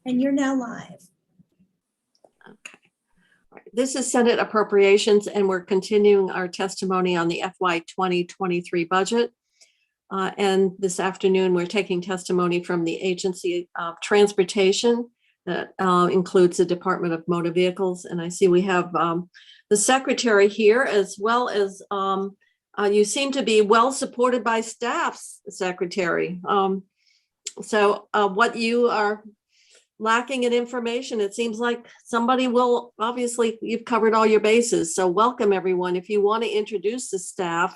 And you're now live. Okay. All right. This is Senate Appropriations, and we're continuing our testimony on the FY 2023 budget. And this afternoon, we're taking testimony from the Agency of Transportation that includes the Department of Motor Vehicles. And I see we have the secretary here, as well as you seem to be well supported by staffs, Secretary. So what you are lacking in information, it seems like somebody will, obviously you've covered all your bases. So welcome everyone. If you want to introduce the staff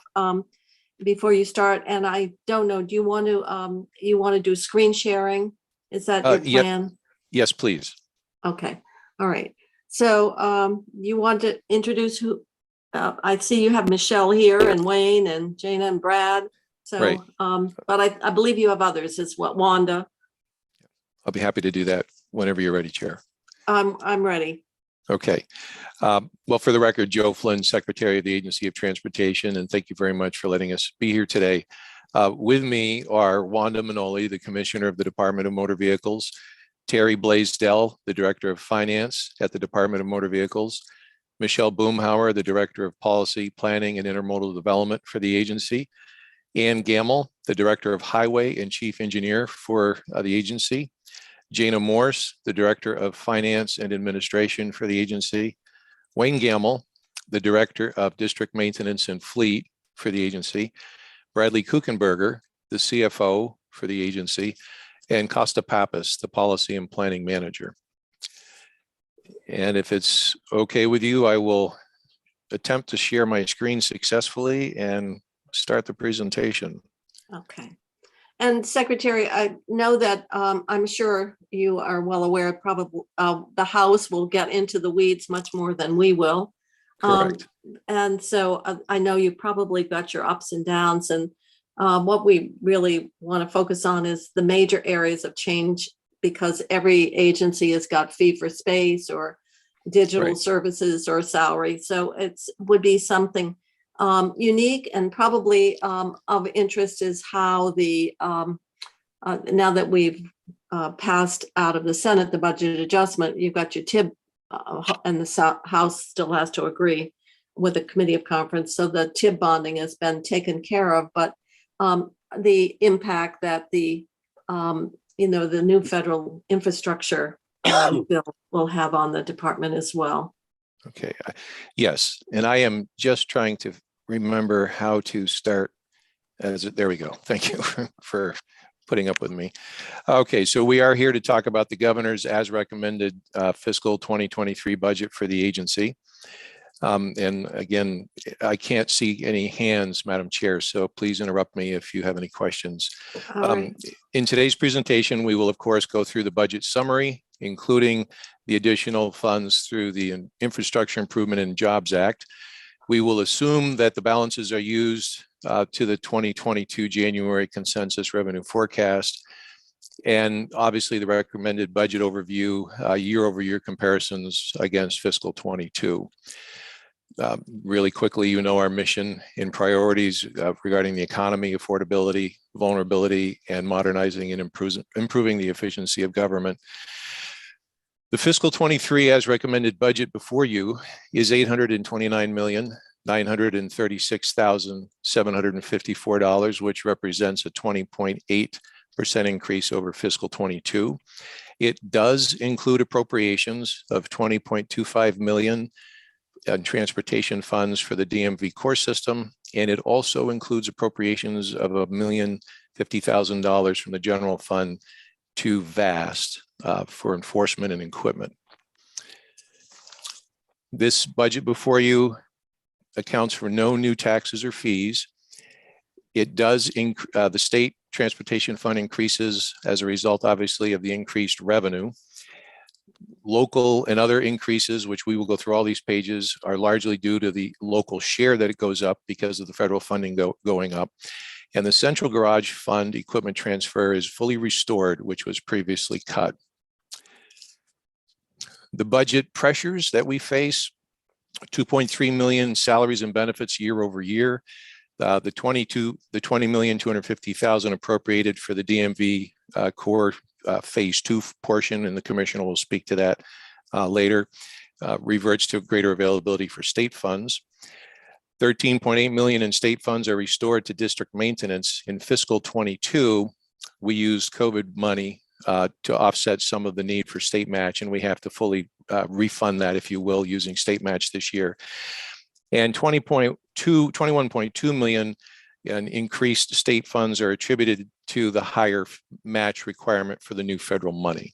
before you start, and I don't know, do you want to do screen sharing? Is that your plan? Yes, please. Okay. All right. So you want to introduce who? I see you have Michelle here and Wayne and Jana and Brad. So, right. But I believe you have others as well. Wanda. I'll be happy to do that whenever you're ready, Chair. I'm ready. Okay. Well, for the record, Joe Flynn, Secretary of the Agency of Transportation, and thank you very much for letting us be here today. With me are Wanda Manoli, the Commissioner of the Department of Motor Vehicles, Terry Blaisdell, the Director of Finance at the Department of Motor Vehicles, Michelle Boomhauer, the Director of Policy, Planning, and Intermodal Development for the agency, Ann Gamble, the Director of Highway and Chief Engineer for the agency, Jana Morse, the Director of Finance and Administration for the agency, Wayne Gamble, the Director of District Maintenance and Fleet for the agency, Bradley Kuchenberger, the CFO for the agency, and Costa Pappas, the Policy and Planning Manager. And if it's okay with you, I will attempt to share my screen successfully and start the presentation. Okay. And Secretary, I know that I'm sure you are well aware, probably the House will get into the weeds much more than we will. Correct. And so I know you probably got your ups and downs, and what we really want to focus on is the major areas of change, because every agency has got fee for space or digital services or salary. So would be something unique, and probably of interest is how the now that we've passed out of the Senate the budget adjustment, you've got your TIB and the House still has to agree with the Committee of Conference. So the TIB bonding has been taken care of, but the impact that the the new federal infrastructure bill will have on the department as well. Okay. Yes, and I am just trying to remember how to start. There we go. Thank you for putting up with me. Okay, so we are here to talk about the governor's as recommended fiscal 2023 budget for the agency. And again, I can't see any hands, Madam Chair, so please interrupt me if you have any questions. Right. In today's presentation, we will of course go through the budget summary, including the additional funds through the Infrastructure Improvement and Jobs Act. We will assume that the balances are used to the 2022 January consensus revenue forecast, and obviously the recommended budget overview, year-over-year comparisons against fiscal 22. Really quickly, our mission and priorities regarding the economy, affordability, vulnerability, and modernizing and improving the efficiency of government. The fiscal 23 as recommended budget before you is $829,936,754, which represents a 20.8% increase over fiscal 22. It does include appropriations of $20.25 million and transportation funds for the DMV core system, and it also includes appropriations of $1,050,000 from the general fund to VAST for enforcement and equipment. This budget before you accounts for no new taxes or fees. It does the state transportation fund increases as a result, obviously, of the increased revenue. Local and other increases, which we will go through all these pages, are largely due to the local share that it goes up because of the federal funding going up. And the central garage fund equipment transfer is fully restored, which was previously cut. The budget pressures that we face: 2.3 million salaries and benefits year over year. The $20,250,000 appropriated for the DMV core phase 2 portion, and the commissioner will speak to that later, reverts to greater availability for state funds. 13.8 million in state funds are restored to district maintenance. In fiscal 22, we used COVID money to offset some of the need for state match, and we have to fully refund that, if you will, using state match this year. And 21.2 million in increased state funds are attributed to the higher match requirement for the new federal money.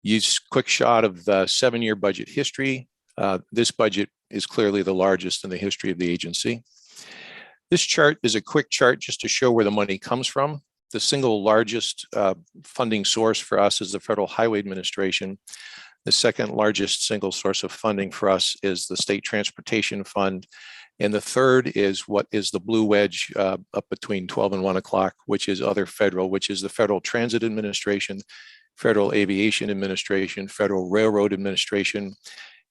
Use quick shot of the 7-year budget history. This budget is clearly the largest in the history of the agency. This chart is a quick chart just to show where the money comes from. The single largest funding source for us is the Federal Highway Administration. The second largest single source of funding for us is the State Transportation Fund. And the third is what is the blue wedge up between 12 and 1 o'clock, which is other federal, which is the Federal Transit Administration, Federal Aviation Administration, Federal Railroad Administration,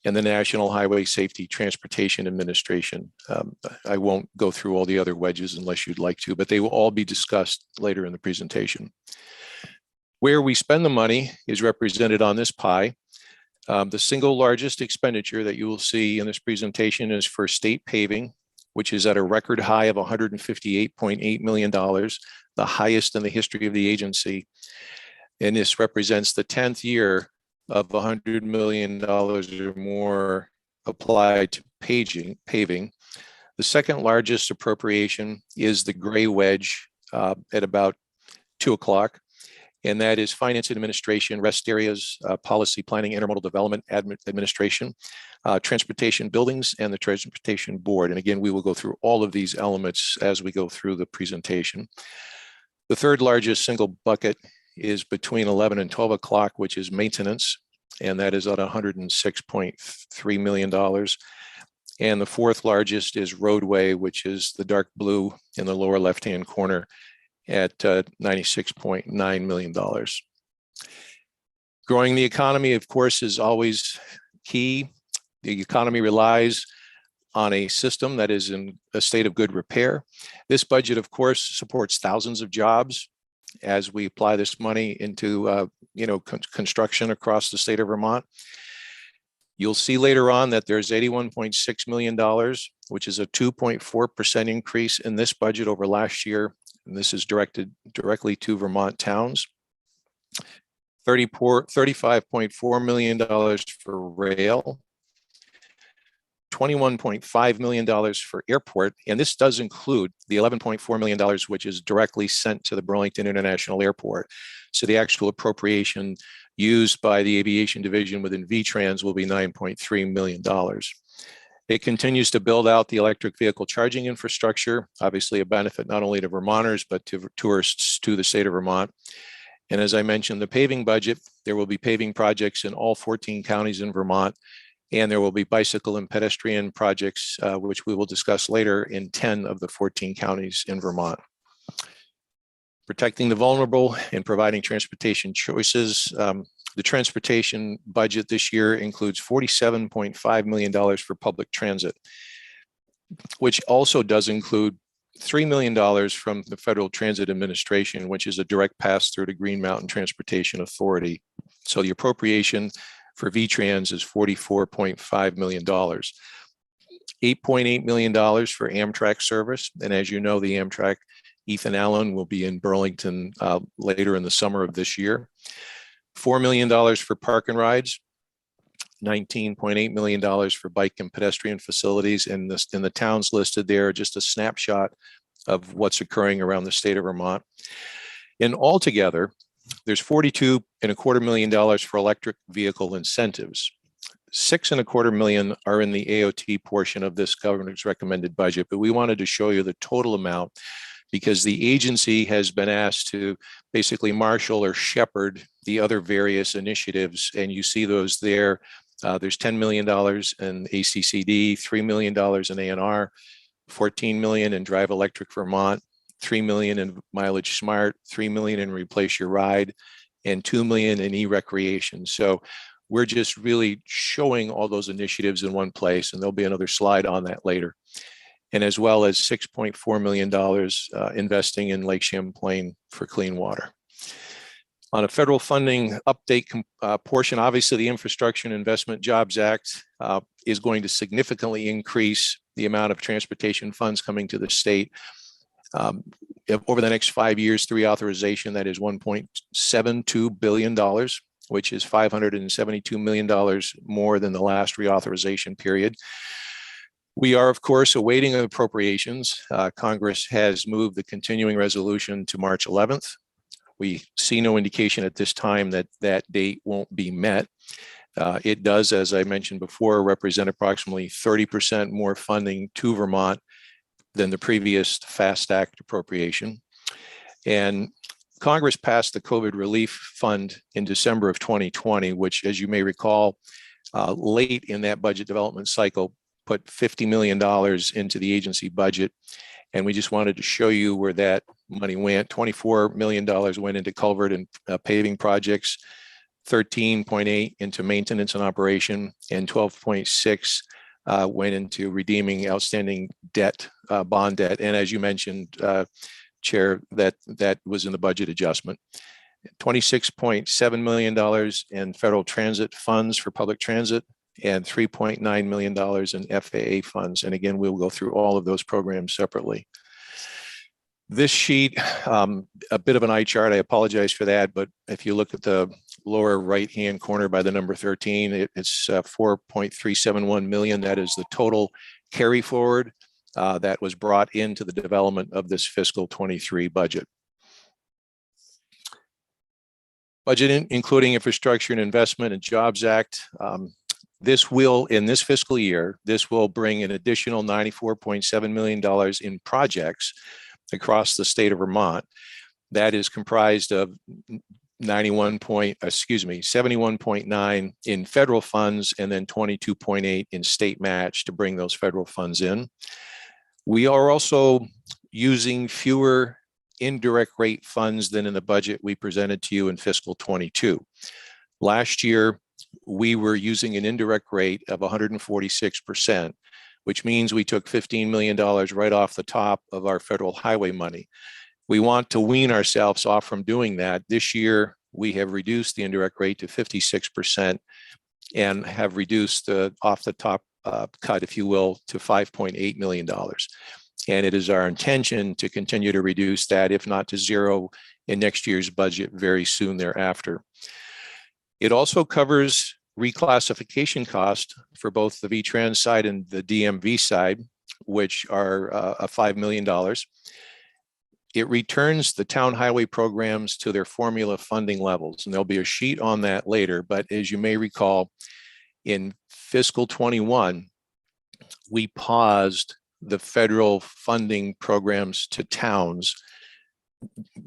and the National Highway Safety Transportation Administration. I won't go through all the other wedges unless you'd like to, but they will all be discussed later in the presentation. Where we spend the money is represented on this pie. The single largest expenditure that you will see in this presentation is for state paving, which is at a record high of $158.8 million, the highest in the history of the agency. And this represents the 10th year of $100 million or more applied to paving. The second largest appropriation is the gray wedge at about 2 o'clock. And that is Finance Administration, Rest Areas, Policy Planning, Intermodal Development Administration, Transportation Buildings, and the Transportation Board. And again, we will go through all of these elements as we go through the presentation. The third largest single bucket is between 11 and 12 o'clock, which is maintenance, and that is at $106.3 million. And the fourth largest is roadway, which is the dark blue in the lower left-hand corner at $96.9 million. Growing the economy, of course, is always key. The economy relies on a system that is in a state of good repair. This budget, of course, supports thousands of jobs as we apply this money into construction across the state of Vermont. You'll see later on that there's $81.6 million, which is a 2.4% increase in this budget over last year. And this is directed directly to Vermont towns. $35.4 million for rail, $21.5 million for airport, and this does include the $11.4 million, which is directly sent to the Burlington International Airport. So the actual appropriation used by the aviation division within VTrans will be $9.3 million. It continues to build out the electric vehicle charging infrastructure, obviously a benefit not only to Vermonters, but to tourists to the state of Vermont. And as I mentioned, the paving budget, there will be paving projects in all 14 counties in Vermont, and there will be bicycle and pedestrian projects, which we will discuss later, in 10 of the 14 counties in Vermont. Protecting the vulnerable and providing transportation choices. The transportation budget this year includes $47.5 million for public transit, which also does include $3 million from the Federal Transit Administration, which is a direct pass through to Green Mountain Transportation Authority. So the appropriation for VTrans is $44.5 million. $8.8 million for Amtrak service. And as you know, the Amtrak Ethan Allen will be in Burlington later in the summer of this year. $4 million for park and rides, $19.8 million for bike and pedestrian facilities. And in the towns listed there, just a snapshot of what's occurring around the state of Vermont. And altogether, there's $42.25 million for electric vehicle incentives. $6.25 million are in the AOT portion of this governor's recommended budget, but we wanted to show you the total amount because the agency has been asked to basically marshal or shepherd the other various initiatives, and you see those there. There's $10 million in ACCD, $3 million in ANR, $14 million in Drive Electric Vermont, $3 million in Mileage Smart, $3 million in Replace Your Ride, and $2 million in e-recreation. So we're just really showing all those initiatives in one place, and there'll be another slide on that later. And as well as $6.4 million investing in Lake Champlain for clean water. On a federal funding update portion, obviously the Infrastructure and Investment Jobs Act is going to significantly increase the amount of transportation funds coming to the state. Over the next 5 years, through authorization, that is $1.72 billion, which is $572 million more than the last reauthorization period. We are, of course, awaiting appropriations. Congress has moved the continuing resolution to March 11th. We see no indication at this time that that date won't be met. It does, as I mentioned before, represent approximately 30% more funding to Vermont than the previous FAST Act appropriation. And Congress passed the COVID relief fund in December of 2020, which, as you may recall, late in that budget development cycle, put $50 million into the agency budget. And we just wanted to show you where that money went. $24 million went into culvert and paving projects, 13.8 into maintenance and operation, and 12.6 went into redeeming outstanding debt, bond debt. And as you mentioned, Chair, that was in the budget adjustment. $26.7 million in federal transit funds for public transit, and $3.9 million in FAA funds. And again, we'll go through all of those programs separately. This sheet, a bit of an eye chart, I apologize for that, but if you look at the lower right-hand corner by the number 13, it's 4.371 million. That is the total carry forward that was brought into the development of this fiscal 23 budget. Budget including Infrastructure and Investment and Jobs Act. This will, in this fiscal year, this will bring an additional $94.7 million in projects across the state of Vermont. That is comprised of 71.9 in federal funds, and then 22.8 in state match to bring those federal funds in. We are also using fewer indirect rate funds than in the budget we presented to you in fiscal 22. Last year, we were using an indirect rate of 146%, which means we took $15 million right off the top of our federal highway money. We want to wean ourselves off from doing that. This year, we have reduced the indirect rate to 56% and have reduced the off the top cut, if you will, to $5.8 million. And it is our intention to continue to reduce that, if not to zero, in next year's budget very soon thereafter. It also covers reclassification cost for both the VTrans side and the DMV side, which are $5 million. It returns the town highway programs to their formula funding levels, and there'll be a sheet on that later. But as you may recall, in fiscal 21, we paused the federal funding programs to towns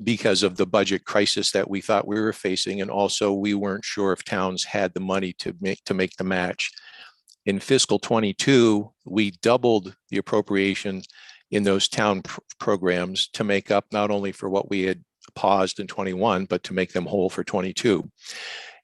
because of the budget crisis that we thought we were facing, and also we weren't sure if towns had the money to make the match. In fiscal 22, we doubled the appropriation in those town programs to make up not only for what we had paused in 21, but to make them whole for 22.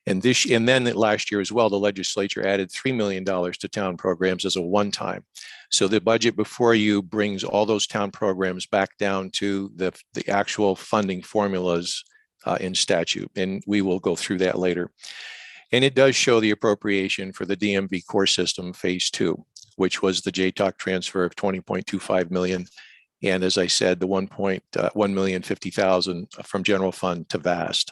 And then last year as well, the legislature added $3 million to town programs as a one-time. So the budget before you brings all those town programs back down to the actual funding formulas in statute. And we will go through that later. And it does show the appropriation for the DMV core system phase 2, which was the JTOC transfer of $20.25 million. And as I said, the $1,050,000 from general fund to VAST.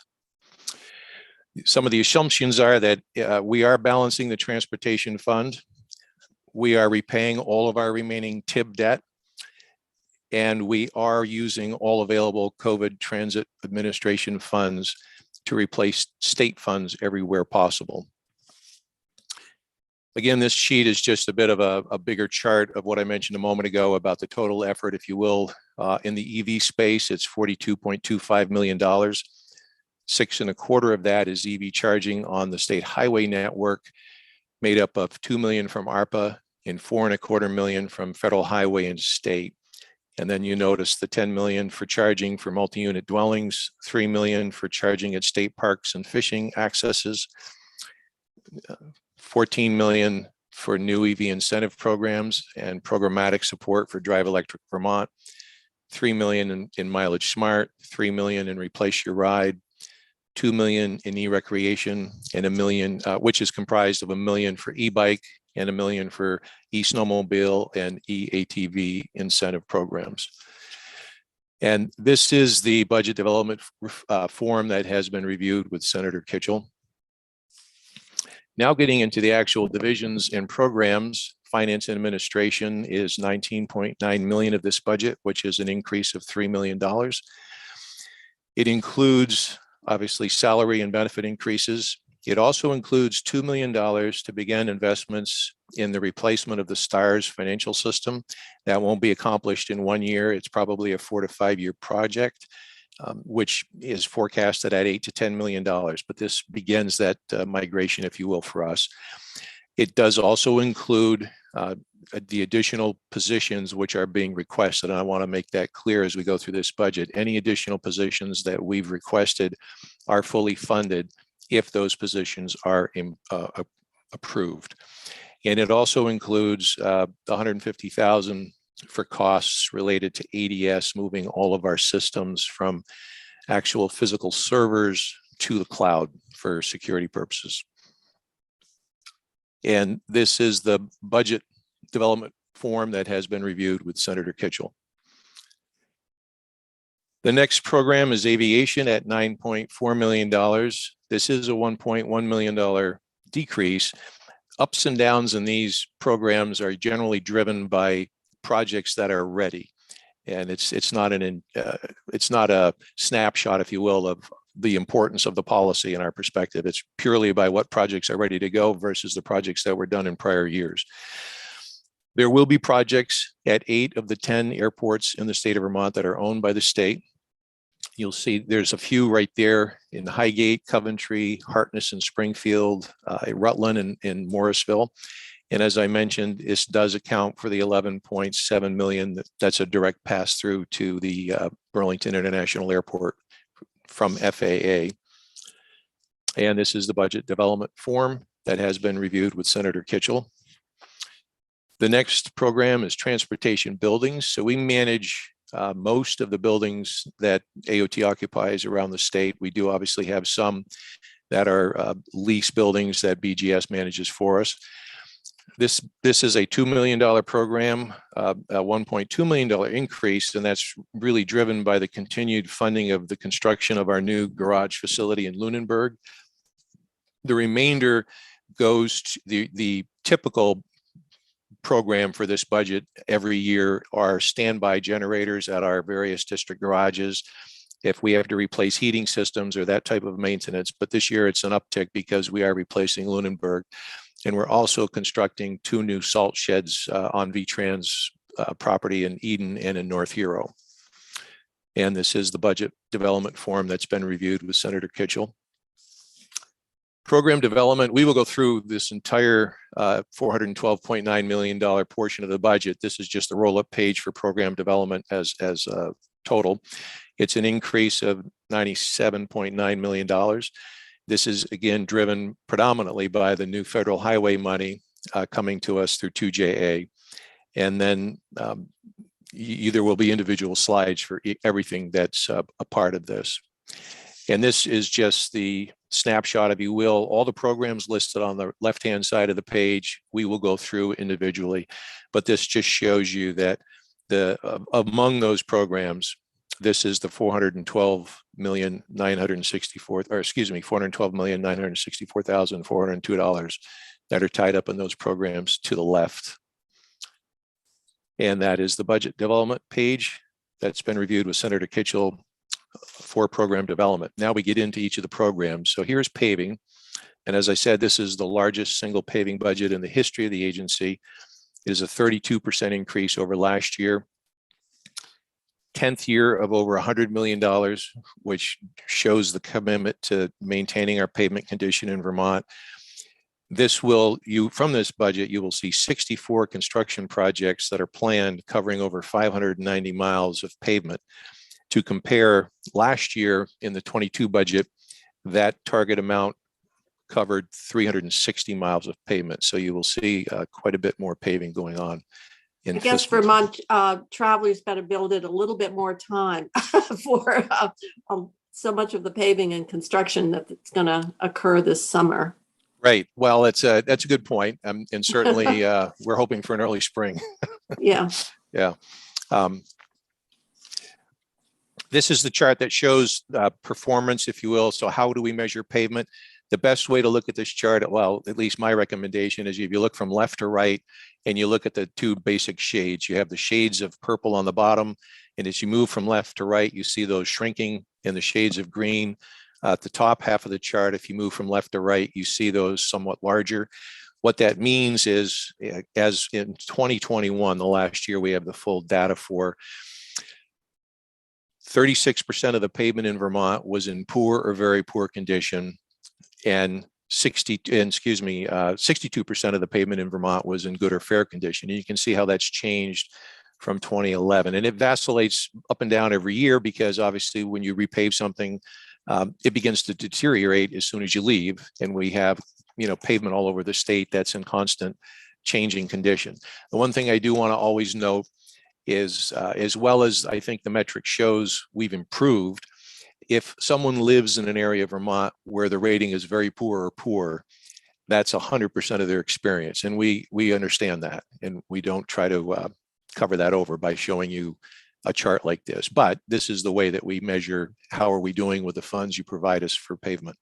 Some of the assumptions are that we are balancing the transportation fund. We are repaying all of our remaining TIB debt, and we are using all available COVID transit administration funds to replace state funds everywhere possible. Again, this sheet is just a bit of a bigger chart of what I mentioned a moment ago about the total effort, if you will. In the EV space, it's $42.25 million. 6.25 of that is EV charging on the state highway network, made up of $2 million from ARPA and $4.25 million from federal highway and state. And then you notice the $10 million for charging for multi-unit dwellings, $3 million for charging at state parks and fishing accesses, $14 million for new EV incentive programs and programmatic support for Drive Electric Vermont, $3 million in Mileage Smart, $3 million in Replace Your Ride, $2 million in e-recreation, and $1 million, which is comprised of $1 million for e-bike and $1 million for e-snowmobile and e-ATV incentive programs. And this is the budget development form that has been reviewed with Senator Kitchell. Now getting into the actual divisions and programs, finance and administration is 19.9 million of this budget, which is an increase of $3 million. It includes obviously salary and benefit increases. It also includes $2 million to begin investments in the replacement of the STARS financial system. That won't be accomplished in 1 year. It's probably a 4 to 5 year project, which is forecasted at $8 to $10 million. But this begins that migration, if you will, for us. It does also include the additional positions which are being requested. And I want to make that clear as we go through this budget. Any additional positions that we've requested are fully funded if those positions are approved. And it also includes $150,000 for costs related to ADS, moving all of our systems from actual physical servers to the cloud for security purposes. And this is the budget development form that has been reviewed with Senator Kitchell. The next program is aviation at $9.4 million. This is a $1.1 million decrease. Ups and downs in these programs are generally driven by projects that are ready. And it's not a snapshot, if you will, of the importance of the policy in our perspective. It's purely by what projects are ready to go versus the projects that were done in prior years. There will be projects at 8 of the 10 airports in the state of Vermont that are owned by the state. You'll see there's a few right there in Highgate, Coventry, Hartness and Springfield, Rutland and Morrisville. And as I mentioned, this does account for the 11.7 million. That's a direct pass through to the Burlington International Airport from FAA. And this is the budget development form that has been reviewed with Senator Kitchell. The next program is transportation buildings. So we manage most of the buildings that AOT occupies around the state. We do obviously have some that are lease buildings that BGS manages for us. This is a $2 million program, a $1.2 million increase, and that's really driven by the continued funding of the construction of our new garage facility in Lunenburg. The remainder goes to the typical program for this budget every year are standby generators at our various district garages if we have to replace heating systems or that type of maintenance. But this year it's an uptick because we are replacing Lunenburg. And we're also constructing 2 new salt sheds on VTrans property in Eden and in North Hero. And this is the budget development form that's been reviewed with Senator Kitchell. Program development, we will go through this entire $412.9 million portion of the budget. This is just a roll-up page for program development as a total. It's an increase of $97.9 million. This is again driven predominantly by the new federal highway money coming to us through 2JA. And then there will be individual slides for everything that's a part of this. And this is just the snapshot, if you will. All the programs listed on the left-hand side of the page, we will go through individually. But this just shows you that among those programs, this is the $412,964,402 that are tied up in those programs to the left. And that is the budget development page that's been reviewed with Senator Kitchell for program development. Now we get into each of the programs. So here's paving. And as I said, this is the largest single paving budget in the history of the agency. It is a 32% increase over last year. 10th year of over $100 million, which shows the commitment to maintaining our pavement condition in Vermont. From this budget, you will see 64 construction projects that are planned covering over 590 miles of pavement. To compare, last year in the 22 budget, that target amount covered 360 miles of pavement. So you will see quite a bit more paving going on. I guess Vermont travelers better build it a little bit more time for so much of the paving and construction that's going to occur this summer. Right. Well, that's a good point. And certainly we're hoping for an early spring. Yeah. Yeah. This is the chart that shows performance, if you will. So how do we measure pavement? The best way to look at this chart, well, at least my recommendation is if you look from left to right and you look at the two basic shades, you have the shades of purple on the bottom. And as you move from left to right, you see those shrinking in the shades of green. At the top half of the chart, if you move from left to right, you see those somewhat larger. What that means is, as in 2021, the last year we have the full data for, 36% of the pavement in Vermont was in poor or very poor condition, and 62% of the pavement in Vermont was in good or fair condition. And you can see how that's changed from 2011. And it vacillates up and down every year because obviously when you repave something, it begins to deteriorate as soon as you leave. And we have, pavement all over the state that's in constant changing condition. The one thing I do want to always note is, as well as I think the metric shows we've improved, if someone lives in an area of Vermont where the rating is very poor or poor, that's 100% of their experience. And we understand that. And we don't try to cover that over by showing you a chart like this. But this is the way that we measure how are we doing with the funds you provide us for pavement.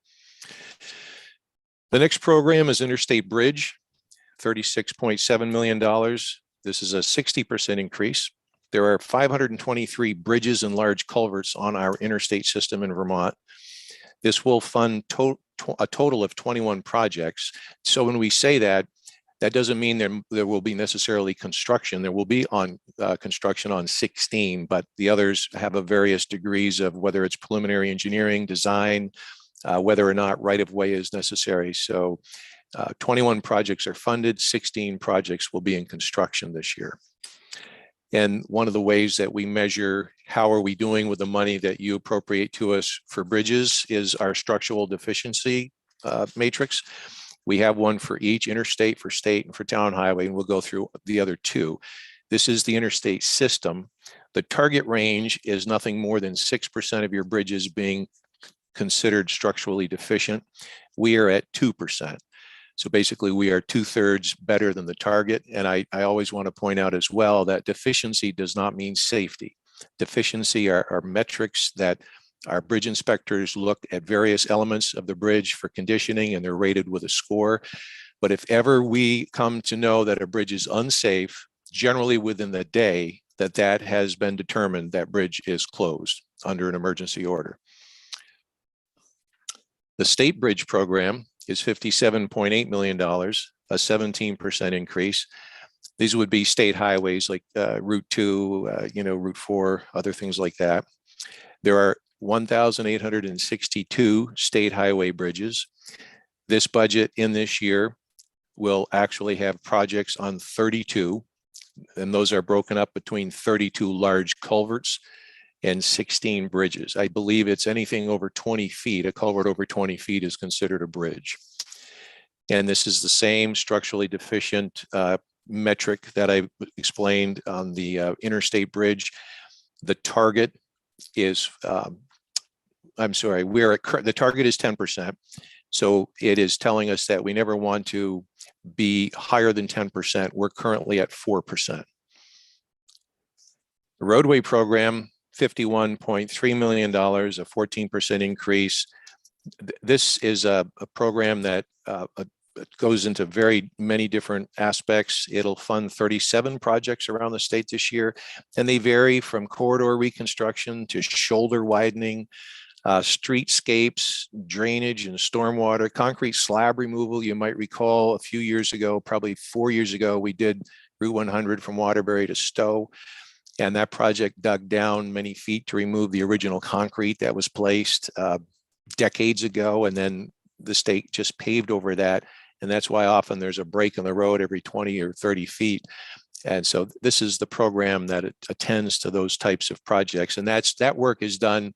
The next program is Interstate Bridge, $36.7 million. This is a 60% increase. There are 523 bridges and large culverts on our interstate system in Vermont. This will fund a total of 21 projects. So when we say that, that doesn't mean there will be necessarily construction. There will be construction on 16, but the others have a various degrees of whether it's preliminary engineering, design, whether or not right-of-way is necessary. So 21 projects are funded, 16 projects will be in construction this year. And one of the ways that we measure how are we doing with the money that you appropriate to us for bridges is our structural deficiency matrix. We have one for each, interstate, for state, and for town highway, and we'll go through the other two. This is the interstate system. The target range is nothing more than 6% of your bridges being considered structurally deficient. We are at 2%. So basically we are 2/3 better than the target. And I always want to point out as well that deficiency does not mean safety. Deficiency are metrics that our bridge inspectors look at various elements of the bridge for conditioning, and they're rated with a score. But if ever we come to know that a bridge is unsafe, generally within the day that has been determined, that bridge is closed under an emergency order. The state bridge program is $57.8 million, a 17% increase. These would be state highways like Route 2, Route 4, other things like that. There are 1,862 state highway bridges. This budget in this year will actually have projects on 32, and those are broken up between 32 large culverts and 16 bridges. I believe it's anything over 20 feet. A culvert over 20 feet is considered a bridge. And this is the same structurally deficient metric that I explained on the interstate bridge. The target is, the target is 10%. So it is telling us that we never want to be higher than 10%. We're currently at 4%. The roadway program, $51.3 million, a 14% increase. This is a program that goes into very many different aspects. It'll fund 37 projects around the state this year, and they vary from corridor reconstruction to shoulder widening, streetscapes, drainage and stormwater, concrete slab removal. You might recall a few years ago, probably 4 years ago, we did Route 100 from Waterbury to Stowe. And that project dug down many feet to remove the original concrete that was placed decades ago. And then the state just paved over that. And that's why often there's a break in the road every 20 or 30 feet. And so this is the program that it attends to those types of projects. And that work is done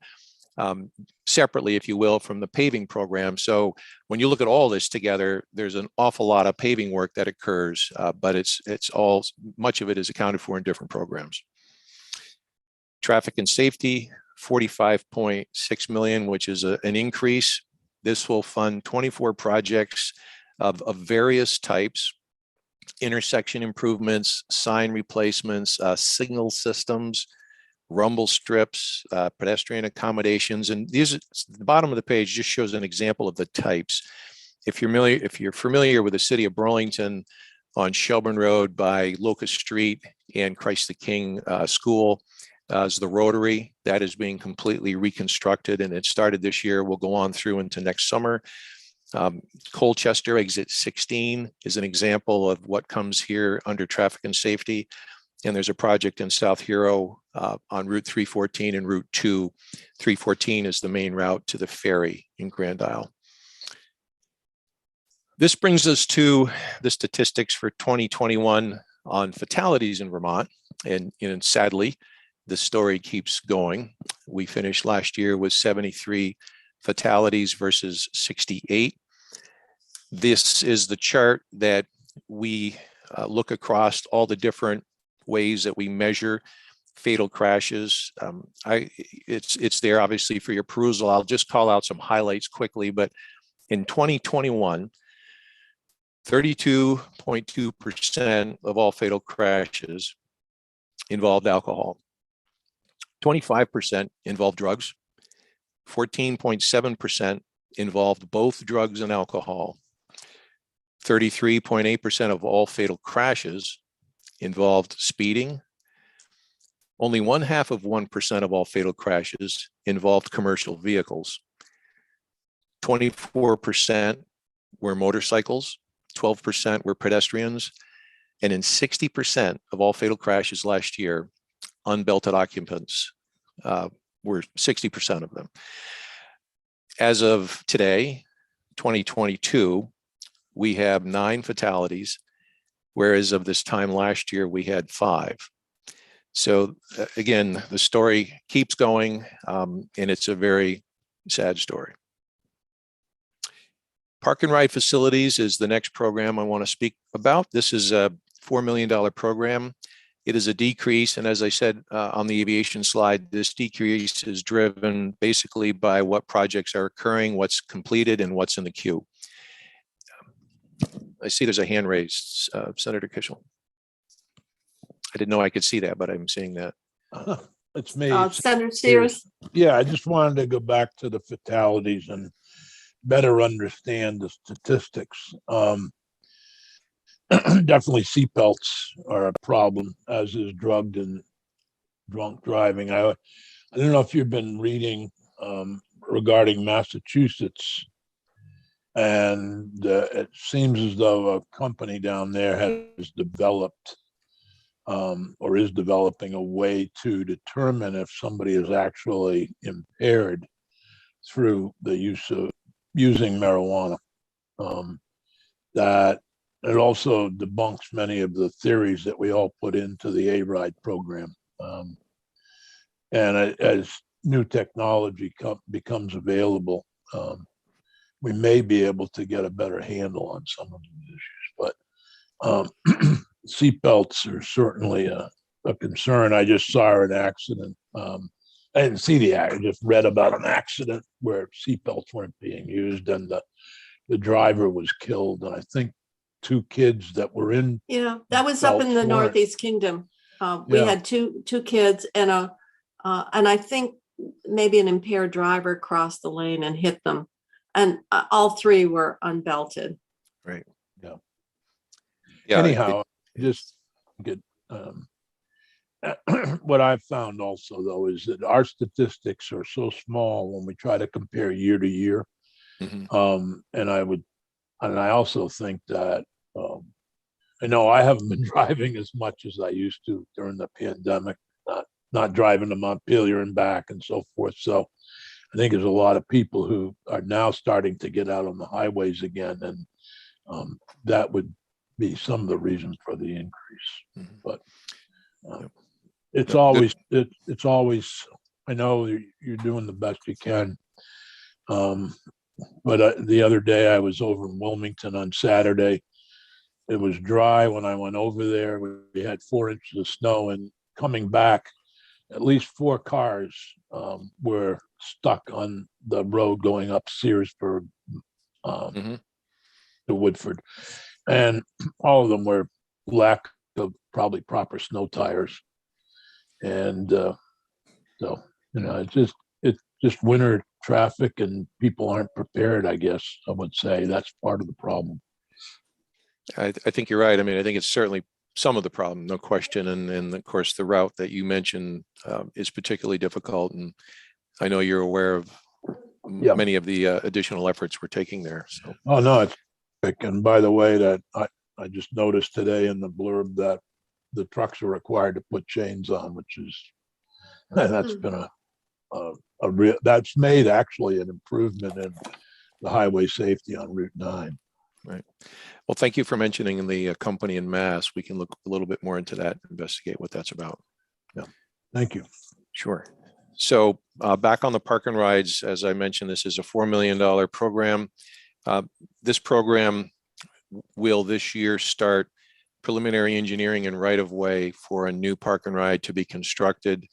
separately, if you will, from the paving program. So when you look at all this together, there's an awful lot of paving work that occurs, but much of it is accounted for in different programs. Traffic and safety, 45.6 million, which is an increase. This will fund 24 projects of various types: intersection improvements, sign replacements, signal systems, rumble strips, pedestrian accommodations. And these, the bottom of the page just shows an example of the types. If you're familiar with the city of Burlington, on Shelburne Road by Locust Street and Christ the King School is the Rotary. That is being completely reconstructed, and it started this year, will go on through into next summer. Colchester exit 16 is an example of what comes here under traffic and safety. And there's a project in South Hero on Route 314 and Route 2. 314 is the main route to the ferry in Grand Isle. This brings us to the statistics for 2021 on fatalities in Vermont. And sadly, the story keeps going. We finished last year with 73 fatalities versus 68. This is the chart that we look across all the different ways that we measure fatal crashes. It's there obviously for your perusal. I'll just call out some highlights quickly, but in 2021, 32.2% of all fatal crashes involved alcohol. 25% involved drugs. 14.7% involved both drugs and alcohol. 33.8% of all fatal crashes involved speeding. Only 0.5% of all fatal crashes involved commercial vehicles. 24% were motorcycles, 12% were pedestrians, and in 60% of all fatal crashes last year, unbelted occupants were 60% of them. As of today, 2022, we have 9 fatalities, whereas of this time last year, we had 5. So again, the story keeps going, and it's a very sad story. Park and ride facilities is the next program I want to speak about. This is a $4 million program. It is a decrease, and as I said on the aviation slide, this decrease is driven basically by what projects are occurring, what's completed, and what's in the queue. I see there's a hand raised, Senator Kishel. I didn't know I could see that, but I'm seeing that. It's me. Senator Sears. Yeah, I just wanted to go back to the fatalities and better understand the statistics. Definitely seatbelts are a problem, as is drugged and drunk driving. I don't know if you've been reading regarding Massachusetts, and it seems as though a company down there has developed or is developing a way to determine if somebody is actually impaired through the use of using marijuana. That it also debunks many of the theories that we all put into the A-Ride program. And as new technology becomes available, we may be able to get a better handle on some of these issues. But seatbelts are certainly a concern. I just saw an accident. I didn't see the accident, I just read about an accident where seatbelts weren't being used and the driver was killed. And I think 2 kids that were in. Yeah, that was up in the Northeast Kingdom. We had two kids and I think maybe an impaired driver crossed the lane and hit them. And all 3 were unbelted. Right. Yeah. Yeah. Anyhow, just get what I've found also, though, is that our statistics are so small when we try to compare year to year. Mm-hmm. And I also think that I know I haven't been driving as much as I used to during the pandemic, not driving to Montpelier and back and so forth. So I think there's a lot of people who are now starting to get out on the highways again, and that would be some of the reasons for the increase. Mm-hmm. But it's always, I know you're doing the best you can. But the other day I was over in Wilmington on Saturday. It was dry when I went over there. We had 4 inches of snow, and coming back, at least 4 cars were stuck on the road going up Searsburg Mhm. to Woodford. And all of them were lack of probably proper snow tires. And so, it's just winter traffic and people aren't prepared, I guess I would say. That's part of the problem. I think you're right. I mean, I think it's certainly some of the problem, no question. And of course, the route that you mentioned is particularly difficult. And I know you're aware of Yeah. many of the additional efforts we're taking there. So, Oh, no, it's, and by the way, that I just noticed today in the blurb that the trucks are required to put chains on, which is, that's been a real, that's made actually an improvement in the highway safety on Route 9. right. Well, thank you for mentioning the company in Mass. We can look a little bit more into that, investigate what that's about. Yeah. Thank you. Sure. So back on the park and rides, as I mentioned, this is a $4 million program. This program will this year start preliminary engineering and right of way for a new park and ride to be constructed.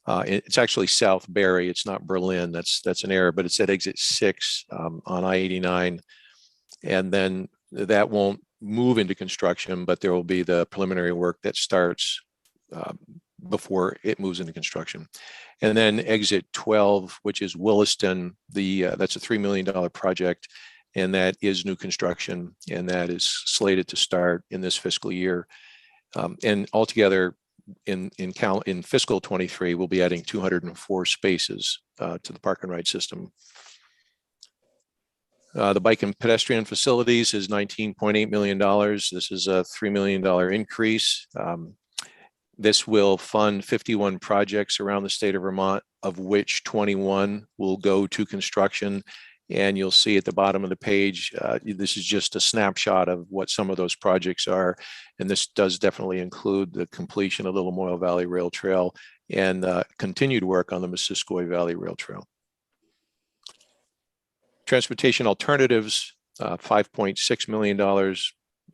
It's actually South Barry. It's not Berlin. That's an error, but it's at exit 6 on I-89. And then that won't move into construction, but there will be the preliminary work that starts before it moves into construction. And then exit 12, which is Williston, that's a $3 million project, and that is new construction, and that is slated to start in this fiscal year. And altogether, in fiscal 23, we'll be adding 204 spaces to the park and ride system. The bike and pedestrian facilities is $19.8 million. This is a $3 million increase. This will fund 51 projects around the state of Vermont, of which 21 will go to construction. And you'll see at the bottom of the page, this is just a snapshot of what some of those projects are. And this does definitely include the completion of the Lamoille Valley Rail Trail and continued work on the Missisquoi Valley Rail Trail. Transportation alternatives, $5.6 million.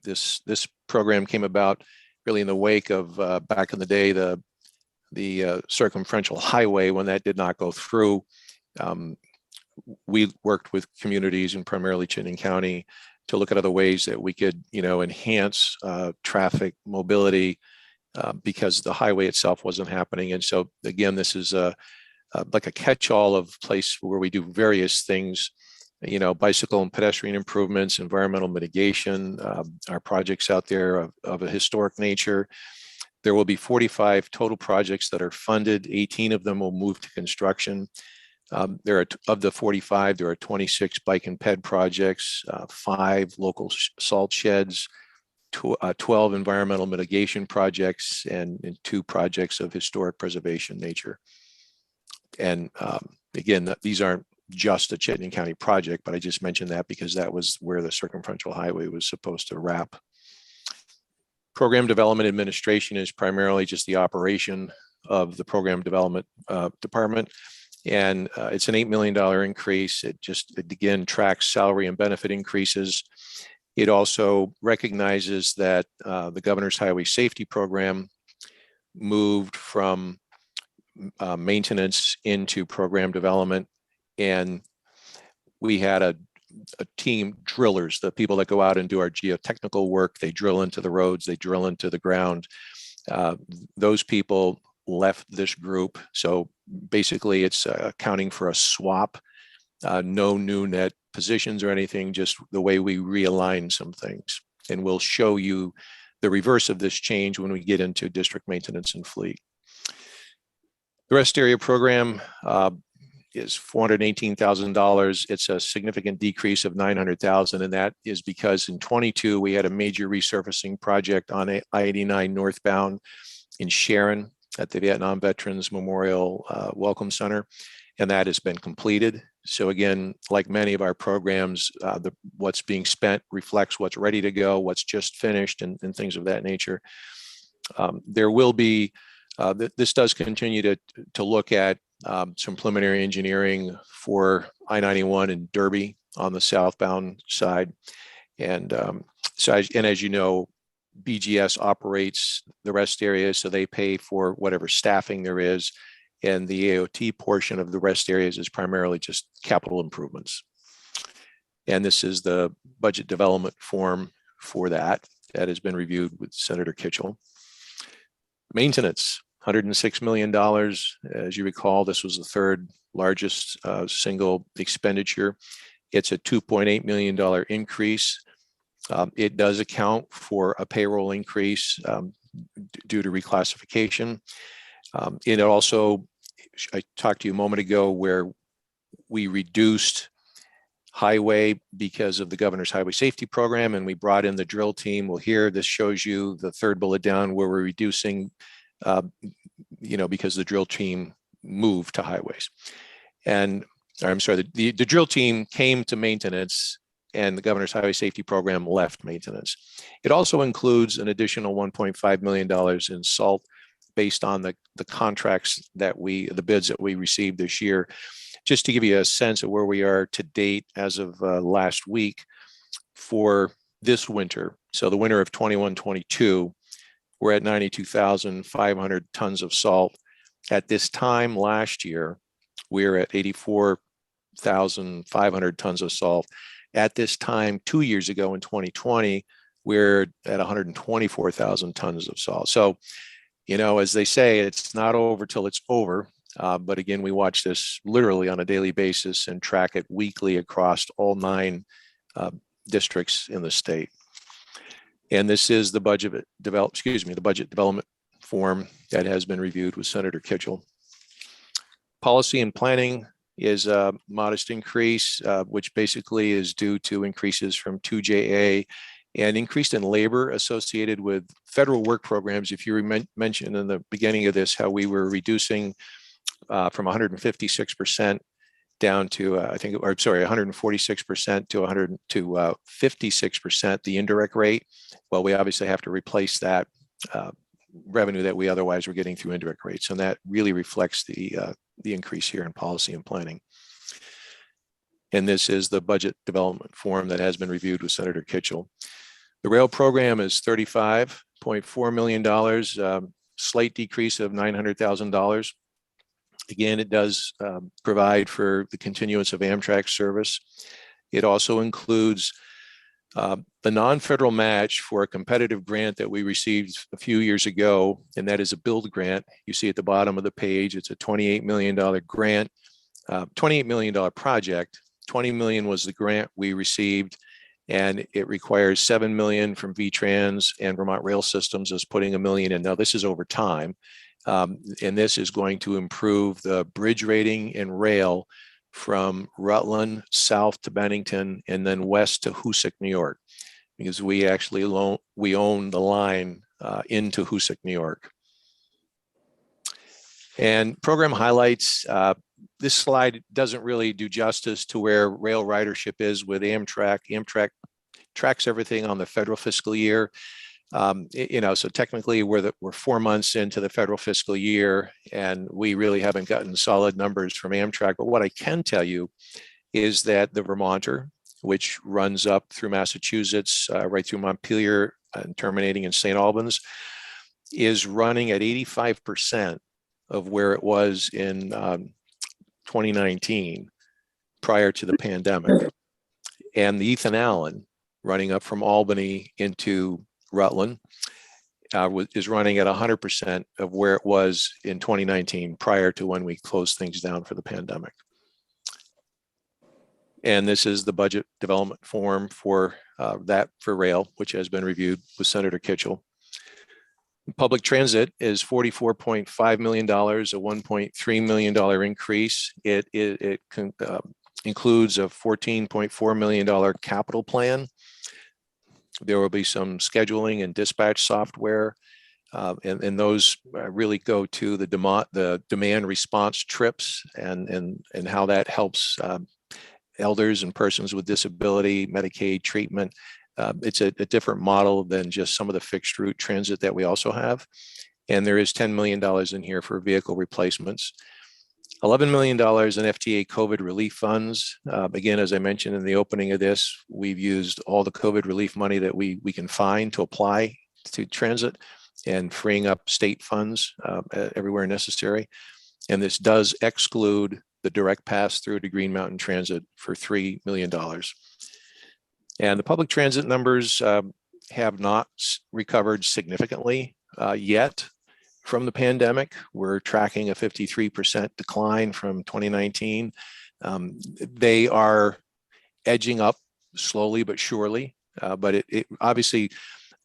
This program came about really in the wake of back in the day, the circumferential highway, when that did not go through. We worked with communities and primarily Chittenden County to look at other ways that we could, enhance traffic mobility because the highway itself wasn't happening. And so again, this is like a catch-all of place where we do various things, bicycle and pedestrian improvements, environmental mitigation, our projects out there of a historic nature. There will be 45 total projects that are funded. 18 of them will move to construction. There are, of the 45, there are 26 bike and ped projects, 5 local salt sheds, 12 environmental mitigation projects, and 2 projects of historic preservation nature. And again, these aren't just a Chittenden County project, but I just mentioned that because that was where the circumferential highway was supposed to wrap. Program development administration is primarily just the operation of the program development department. And it's an $8 million increase. It again tracks salary and benefit increases. It also recognizes that the Governor's Highway Safety Program moved from maintenance into program development. And we had a team, drillers, the people that go out and do our geotechnical work. They drill into the roads, they drill into the ground. Those people left this group. So basically it's accounting for a swap, no new net positions or anything, just the way we realign some things. And we'll show you the reverse of this change when we get into district maintenance and fleet. The rest area program is $418,000. It's a significant decrease of $900,000, and that is because in 22 we had a major resurfacing project on I-89 northbound in Sharon at the Vietnam Veterans Memorial Welcome Center, and that has been completed. So again, like many of our programs, what's being spent reflects what's ready to go, what's just finished, and things of that nature. There will be, this does continue to look at some preliminary engineering for I-91 in Derby on the southbound side. And as you know, BGS operates the rest area, so they pay for whatever staffing there is. and the AOT portion of the rest areas is primarily just capital improvements. And this is the budget development form for that has been reviewed with Senator Kitchell. Maintenance, $106 million. As you recall, this was the third largest single expenditure. It's a $2.8 million increase. It does account for a payroll increase due to reclassification. It also, I talked to you a moment ago where we reduced highway because of the governor's highway safety program, and we brought in the drill team. Well, here, this shows you the third bullet down where we're reducing, because the drill team moved to highways. And I'm sorry, the drill team came to maintenance and the governor's highway safety program left maintenance. It also includes an additional $1.5 million in salt based on the contracts the bids that we received this year. Just to give you a sense of where we are to date as of last week for this winter. So the winter of 21-22, we're at 92,500 tons of salt. At this time last year, we were at 84,500 tons of salt. At this time 2 years ago in 2020, we're at 124,000 tons of salt. So, as they say, it's not over till it's over. But again, we watch this literally on a daily basis and track it weekly across all 9 districts in the state. And this is the budget development form that has been reviewed with Senator Kitchell. Policy and planning is a modest increase, which basically is due to increases from 2JA and increased in labor associated with federal work programs. If you mentioned in the beginning of this, how we were reducing from 156% down to 146% to 56% the indirect rate. Well, we obviously have to replace that revenue that we otherwise were getting through indirect rates, and that really reflects the increase here in policy and planning. And this is the budget development form that has been reviewed with Senator Kitchell. The rail program is $35.4 million, slight decrease of $900,000. Again, it does provide for the continuance of Amtrak service. It also includes the non-federal match for a competitive grant that we received a few years ago, and that is a build grant. You see at the bottom of the page, it's a $28 million grant, $28 million project. $20 million was the grant we received, and it requires $7 million from VTrans and Vermont Rail Systems is putting $1 million in. Now, this is over time. And this is going to improve the bridge rating in rail from Rutland south to Bennington and then west to Hoosick, New York, because we actually own the line into Hoosick, New York. And program highlights. This slide doesn't really do justice to where rail ridership is with Amtrak. Amtrak tracks everything on the federal fiscal year. So technically we're 4 months into the federal fiscal year, and we really haven't gotten solid numbers from Amtrak. But what I can tell you is that the Vermonter, which runs up through Massachusetts, right through Montpelier and terminating in St. Albans, is running at 85% of where it was in 2019 prior to the pandemic. And the Ethan Allen, running up from Albany into Rutland, is running at 100% of where it was in 2019 prior to when we closed things down for the pandemic. And this is the budget development form for for rail, which has been reviewed with Senator Kitchell. Public transit is $44.5 million, a $1.3 million increase. It includes a $14.4 million capital plan. There will be some scheduling and dispatch software, and those really go to the demand response trips and how that helps elders and persons with disability, Medicaid treatment. It's a different model than just some of the fixed route transit that we also have. And there is $10 million in here for vehicle replacements. $11 million in FTA COVID relief funds. Again, as I mentioned in the opening of this, we've used all the COVID relief money that we can find to apply to transit and freeing up state funds everywhere necessary. And this does exclude the direct pass through to Green Mountain Transit for $3 million. And the public transit numbers have not recovered significantly yet from the pandemic. We're tracking a 53% decline from 2019. They are edging up slowly but surely, but it obviously,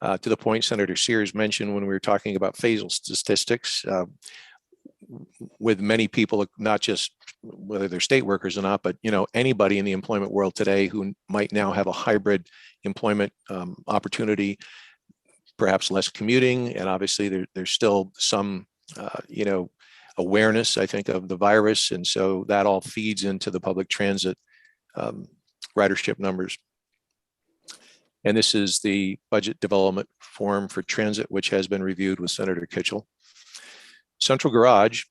to the point Senator Sears mentioned when we were talking about phasal statistics, with many people, not just whether they're state workers or not, but anybody in the employment world today who might now have a hybrid employment opportunity, perhaps less commuting, and obviously there's still some awareness, I think, of the virus, and so that all feeds into the public transit ridership numbers. And this is the budget development form for transit, which has been reviewed with Senator Kitchell. Central Garage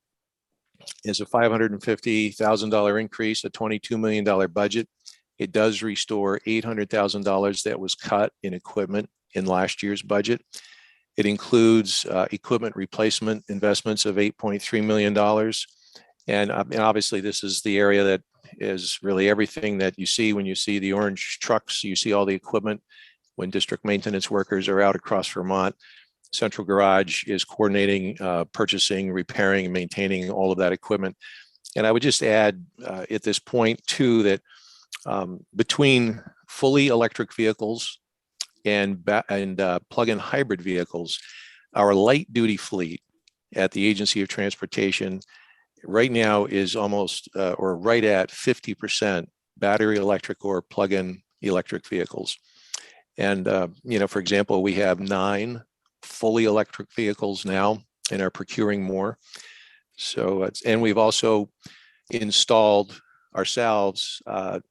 is a $550,000 increase, a $22 million budget. It does restore $800,000 that was cut in equipment in last year's budget. It includes equipment replacement investments of $8.3 million. And obviously this is the area that is really everything that you see when you see the orange trucks, you see all the equipment when district maintenance workers are out across Vermont. Central Garage is coordinating, purchasing, repairing, and maintaining all of that equipment. And I would just add at this point too that between fully electric vehicles and plug-in hybrid vehicles, our light duty fleet at the Agency of Transportation right now is almost or right at 50% battery electric or plug-in electric vehicles. And for example, we have 9 fully electric vehicles now and are procuring more. So and we've also installed ourselves a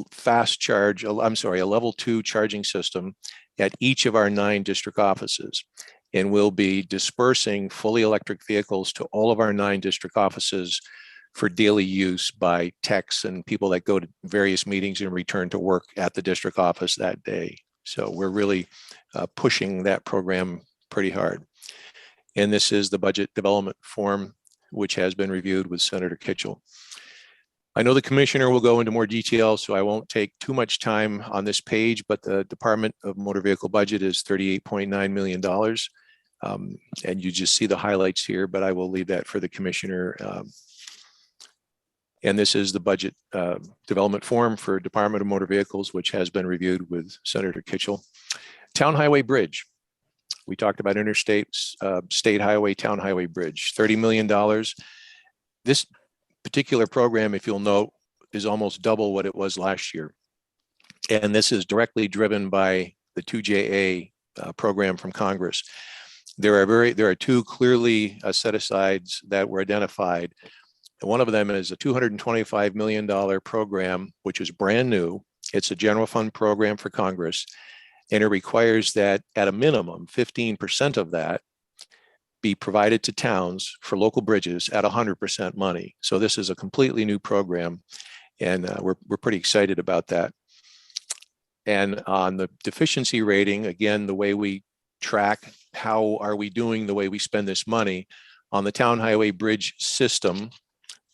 fast charge, a level 2 charging system at each of our 9 district offices. And we'll be dispersing fully electric vehicles to all of our 9 district offices for daily use by techs and people that go to various meetings and return to work at the district office that day. So we're really pushing that program pretty hard. And this is the budget development form, which has been reviewed with Senator Kitchell. I know the commissioner will go into more detail, so I won't take too much time on this page, but the Department of Motor Vehicle budget is $38.9 million. And you just see the highlights here, but I will leave that for the commissioner. And this is the budget development form for Department of Motor Vehicles, which has been reviewed with Senator Kitchell. Town Highway Bridge. We talked about Interstate, State Highway, Town Highway Bridge, $30 million. This particular program, if you'll note, is almost double what it was last year. And this is directly driven by the 2JA program from Congress. There are 2 clearly set-asides that were identified. And one of them is a $225 million program, which is brand new. It's a general fund program for Congress. And it requires that at a minimum, 15% of that be provided to towns for local bridges at 100% money. So this is a completely new program, and we're pretty excited about that. And on the deficiency rating, again, the way we track how are we doing the way we spend this money on the town highway bridge system,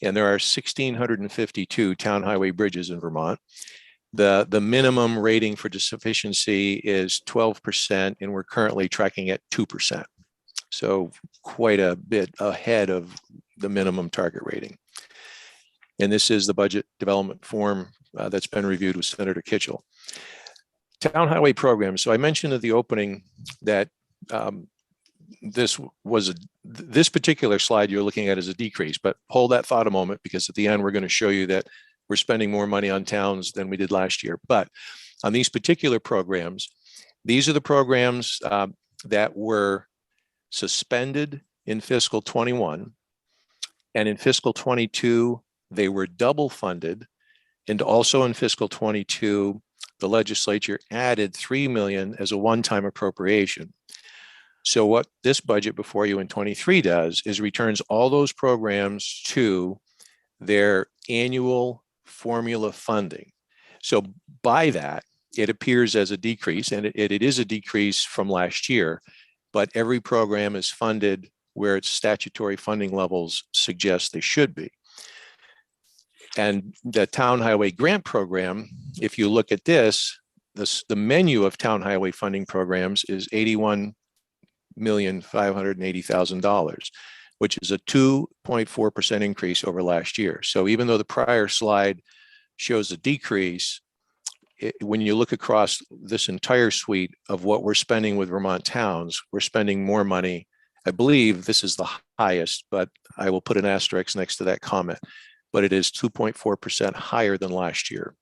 and there are 1,652 town highway bridges in Vermont. The minimum rating for deficiency is 12%, and we're currently tracking at 2%. So quite a bit ahead of the minimum target rating. And this is the budget development form that's been reviewed with Senator Kitchell. Town highway program. So I mentioned at the opening that this particular slide you're looking at is a decrease, but hold that thought a moment, because at the end we're going to show you that we're spending more money on towns than we did last year. But on these particular programs, these are the programs that were suspended in fiscal 21, and in fiscal 22 they were double funded, and also in fiscal 22 the legislature added $3 million as a one-time appropriation. So what this budget before you in 23 does is returns all those programs to their annual formula funding. So by that, it appears as a decrease, and it is a decrease from last year, but every program is funded where its statutory funding levels suggest they should be. And the town highway grant program, if you look at this, the menu of town highway funding programs is $81,580,000, which is a 2.4% increase over last year. So even though the prior slide shows a decrease, when you look across this entire suite of what we're spending with Vermont towns, we're spending more money. I believe this is the highest, but I will put an asterisk next to that comment, but it is 2.4% higher than last year.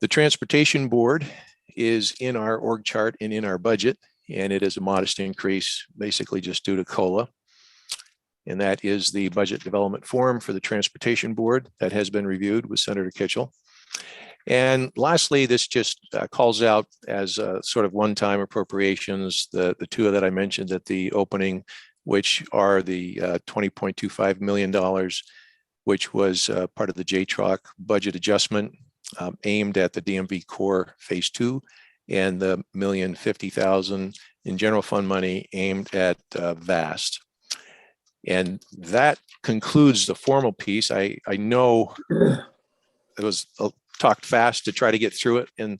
The Transportation Board is in our org chart and in our budget, and it is a modest increase, basically just due to COLA. And that is the budget development form for the Transportation Board that has been reviewed with Senator Kitchell. And lastly, this just calls out as sort of one-time appropriations, the two that I mentioned at the opening, which are the $20.25 million, which was part of the JTROC budget adjustment aimed at the DMV Core Phase 2, and the $1,050,000 in general fund money aimed at VAST. And that concludes the formal piece. I know it was talked fast to try to get through it in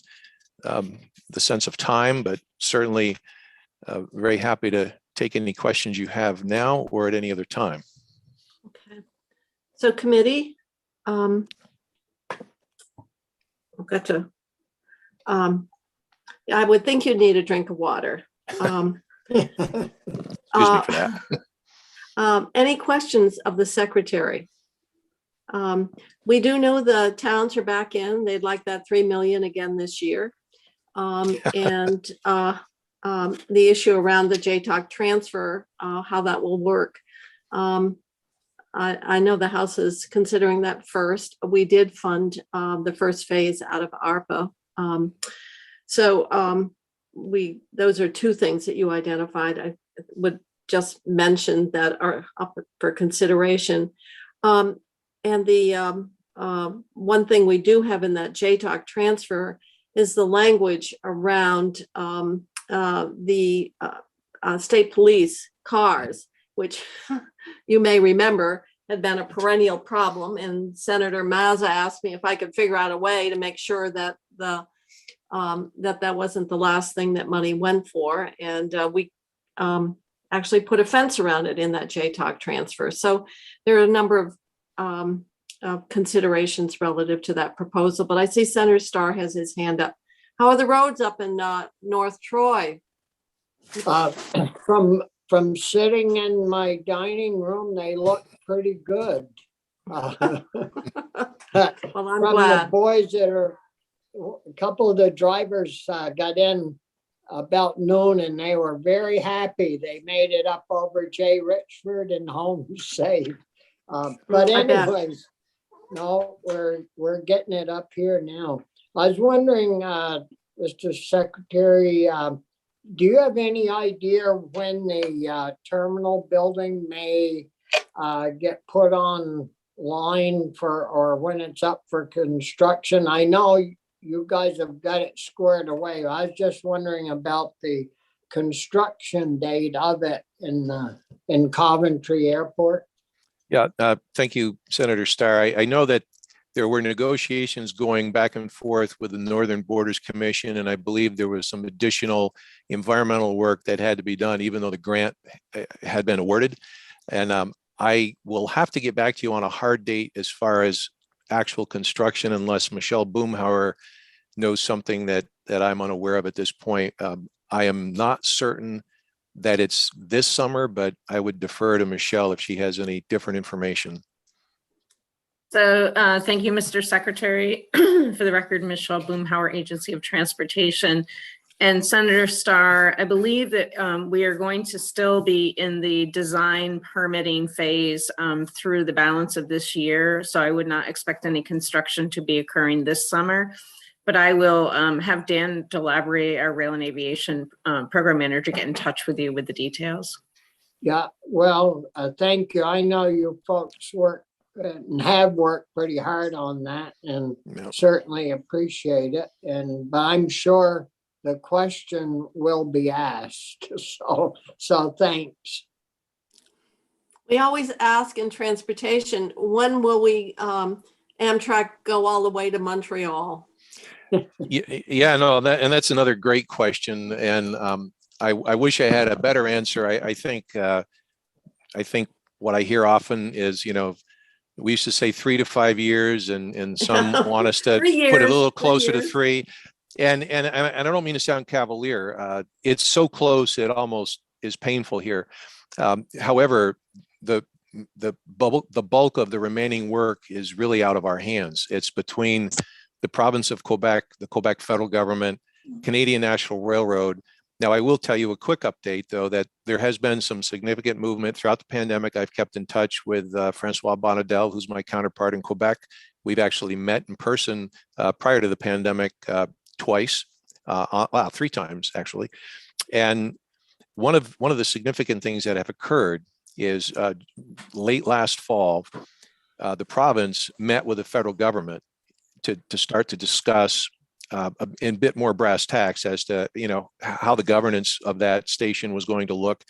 the sense of time, but certainly very happy to take any questions you have now or at any other time. Okay. So committee, I've got to, I would think you'd need a drink of water. Excuse me for that. Any questions of the secretary? We do know the towns are back in. They'd like that 3 million again this year. And the issue around the JTOC transfer, how that will work. I know the House is considering that first. We did fund the first phase out of ARPA. Those are two things that you identified. I would just mention that are up for consideration. And the one thing we do have in that JTOC transfer is the language around the state police cars, which you may remember had been a perennial problem. And Senator Mazza asked me if I could figure out a way to make sure that that wasn't the last thing that money went for. And we actually put a fence around it in that JTOC transfer. So there are a number of considerations relative to that proposal, but I see Senator Starr has his hand up. How are the roads up in North Troy? From sitting in my dining room, they look pretty good. Well, I'm From glad. the boys that are, a couple of the drivers got in about noon and they were very happy. They made it up over J. Richford and home safe. But anyways, no, we're getting it up here now. I was wondering, Mr. Secretary, do you have any idea when the terminal building may get put online for, or when it's up for construction? I know you guys have got it squared away. I was just wondering about the construction date of it in Coventry Airport. Yeah, thank you, Senator Starr. I know that there were negotiations going back and forth with the Northern Borders Commission, and I believe there was some additional environmental work that had to be done, even though the grant had been awarded. And I will have to get back to you on a hard date as far as actual construction, unless Michelle Boomhauer knows something that I'm unaware of at this point. I am not certain that it's this summer, but I would defer to Michelle if she has any different information. So thank you, Mr. Secretary. For the record, Michelle Boomhauer, Agency of Transportation. And Senator Starr, I believe that we are going to still be in the design permitting phase through the balance of this year. So I would not expect any construction to be occurring this summer. But I will have Dan Delabrie, our Rail and Aviation Program Manager, get in touch with you with the details. Yeah, well, thank you. I know you folks work and have worked pretty hard on that, and certainly appreciate it. But I'm sure the question will be asked. So thanks. We always ask in transportation, when will we, Amtrak go all the way to Montreal? Yeah, no, that's another great question. And I wish I had a better answer. I think what I hear often is, we used to say 3 to 5 years, and some want us to 3 put it a years, little 3 closer to years. 3. And I don't mean to sound cavalier. It's so close, it almost is painful here. However, the bulk of the remaining work is really out of our hands. It's between the province of Quebec, the Quebec federal government, Canadian National Railroad. Now, I will tell you a quick update, though, that there has been some significant movement throughout the pandemic. I've kept in touch with Francois Bonnadel, who's my counterpart in Quebec. We've actually met in person prior to the pandemic twice, 3 times actually. And one of the significant things that have occurred is late last fall, the province met with the federal government to start to discuss in a bit more brass tacks as to how the governance of that station was going to look,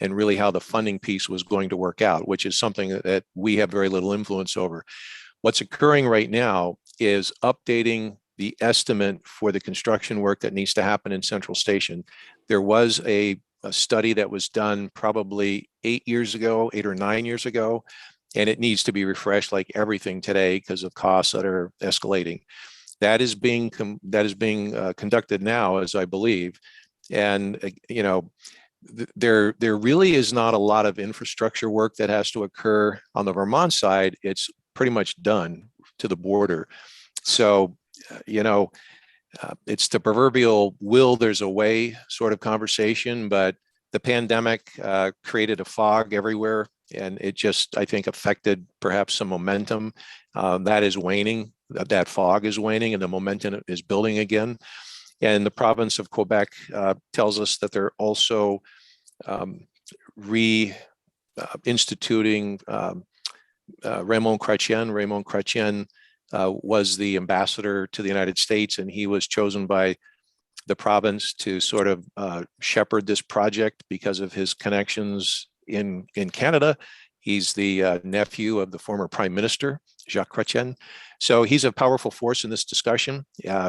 and really how the funding piece was going to work out, which is something that we have very little influence over. What's occurring right now is updating the estimate for the construction work that needs to happen in Central Station. There was a study that was done probably 8 or 9 years ago, and it needs to be refreshed like everything today because of costs that are escalating. That is being conducted now, as I believe, and there really is not a lot of infrastructure work that has to occur on the Vermont side. It's pretty much done to the border. So, it's the proverbial will there's a way sort of conversation, but the pandemic created a fog everywhere, and it just, I think, affected perhaps some momentum that is waning. That fog is waning, and the momentum is building again. And the province of Quebec tells us that they're also reinstituting Raymond Chrétien. Raymond Chrétien was the ambassador to the United States, and he was chosen by the province to sort of shepherd this project because of his connections in Canada. He's the nephew of the former Prime Minister, Jacques Chrétien. So he's a powerful force in this discussion.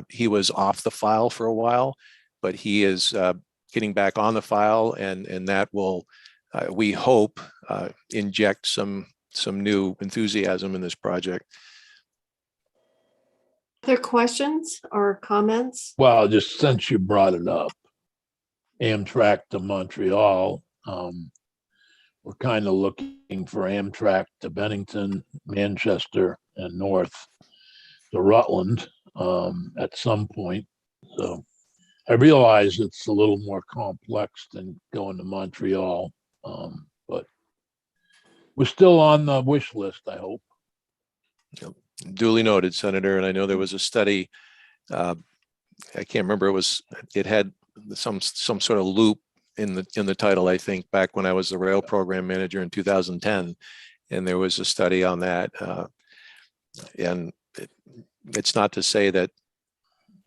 He was off the file for a while, but he is getting back on the file, and that will, we hope, inject some new enthusiasm in this project. Other questions or comments? Well, just since you brought it up, Amtrak to Montreal, we're kind of looking for Amtrak to Bennington, Manchester, and north to Rutland at some point. So I realize it's a little more complex than going to Montreal, but we're still on the wish list, I hope. Duly noted, Senator. And I know there was a study, I can't remember, it had some sort of loop in the title, I think, back when I was the rail program manager in 2010, and there was a study on that. And it's not to say that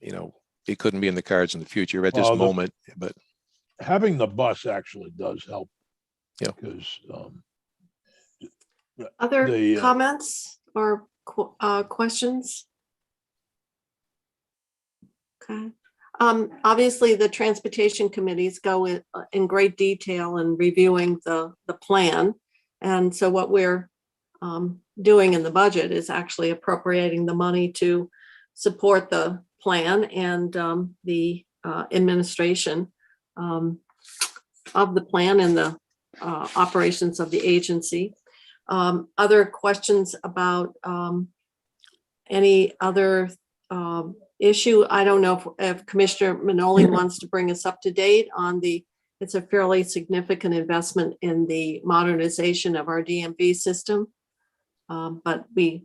it couldn't be in the cards in the future at this moment, but having the bus actually does help. Yeah. Because Other comments or questions? Okay. Obviously, the transportation committees go in great detail in reviewing the plan. And so what we're doing in the budget is actually appropriating the money to support the plan and the administration of the plan and the operations of the agency. Other questions about any other issue? I don't know if Commissioner Manoli wants to bring us up to date on it's a fairly significant investment in the modernization of our DMV system. But we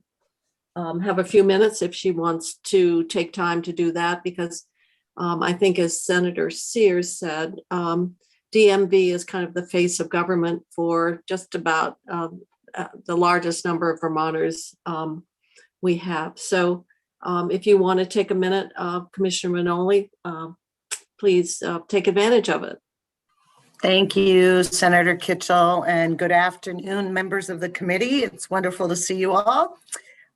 have a few minutes if she wants to take time to do that, because I think, as Senator Sears said, DMV is kind of the face of government for just about the largest number of Vermonters we have. So if you want to take a minute, Commissioner Manoli, please take advantage of it. Thank you, Senator Kitchell, and good afternoon, members of the committee. It's wonderful to see you all.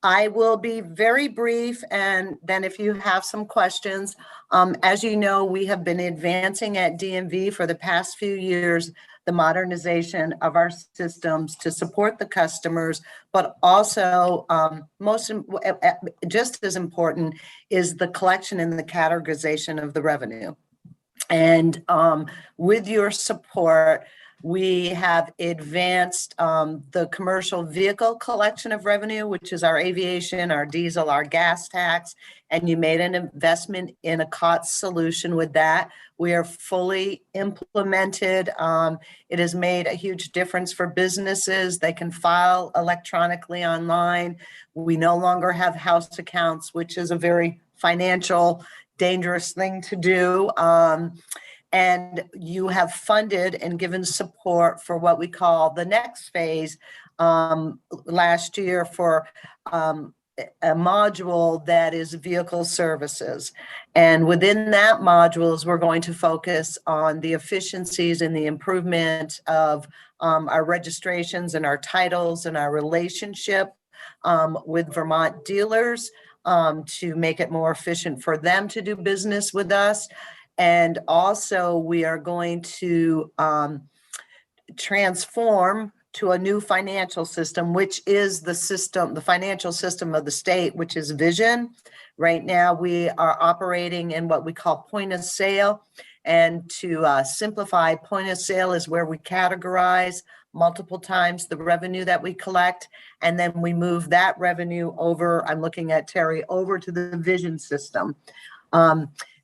I will be very brief, and then if you have some questions, as you know, we have been advancing at DMV for the past few years, the modernization of our systems to support the customers, but also just as important is the collection and the categorization of the revenue. And with your support, we have advanced the commercial vehicle collection of revenue, which is our aviation, our diesel, our gas tax, and you made an investment in a COTS solution with that. We are fully implemented. It has made a huge difference for businesses. They can file electronically online. We no longer have house accounts, which is a very financial dangerous thing to do. And you have funded and given support for what we call the next phase last year for a module that is vehicle services. And within that modules, we're going to focus on the efficiencies and the improvement of our registrations and our titles and our relationship with Vermont dealers to make it more efficient for them to do business with us. And also we are going to transform to a new financial system, which is the system, the financial system of the state, which is Vision. Right now we are operating in what we call point of sale. And to simplify, point of sale is where we categorize multiple times the revenue that we collect, and then we move that revenue over, I'm looking at Terry, over to the Vision system.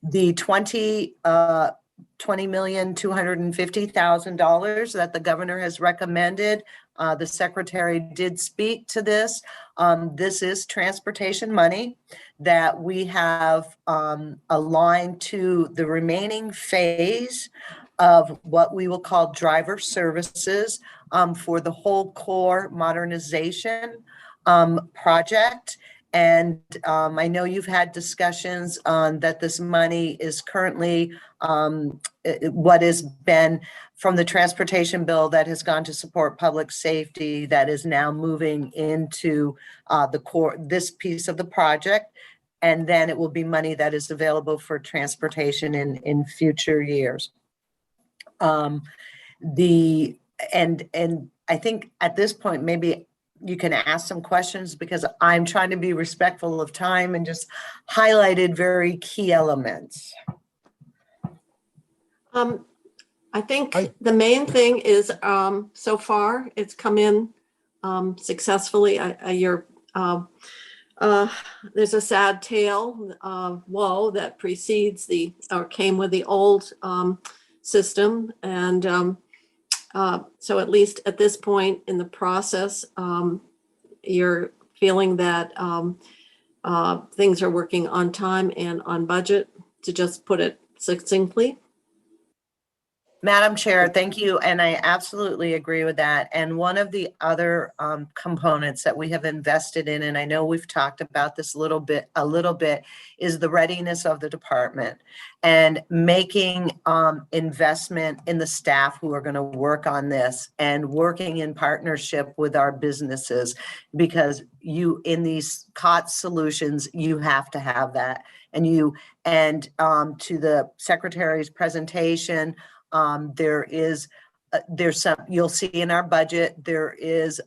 The $20,250,000 that the governor has recommended, the secretary did speak to this. This is transportation money that we have aligned to the remaining phase of what we will call driver services for the whole core modernization project. And I know you've had discussions on that this money is currently what has been from the transportation bill that has gone to support public safety that is now moving into the core, this piece of the project. And then it will be money that is available for transportation in future years. And I think at this point, maybe you can ask some questions because I'm trying to be respectful of time and just highlighted very key elements. I think the main thing is so far it's come in successfully. There's a sad tale of woe that precedes or came with the old system. And so at least at this point in the process, you're feeling that things are working on time and on budget, to just put it succinctly. Madam Chair, thank you. And I absolutely agree with that. And one of the other components that we have invested in, and I know we've talked about this a little bit, is the readiness of the department and making investment in the staff who are going to work on this and working in partnership with our businesses, because you, in these COTS solutions, you have to have that. And to the Secretary's presentation, there's some, you'll see in our budget, there is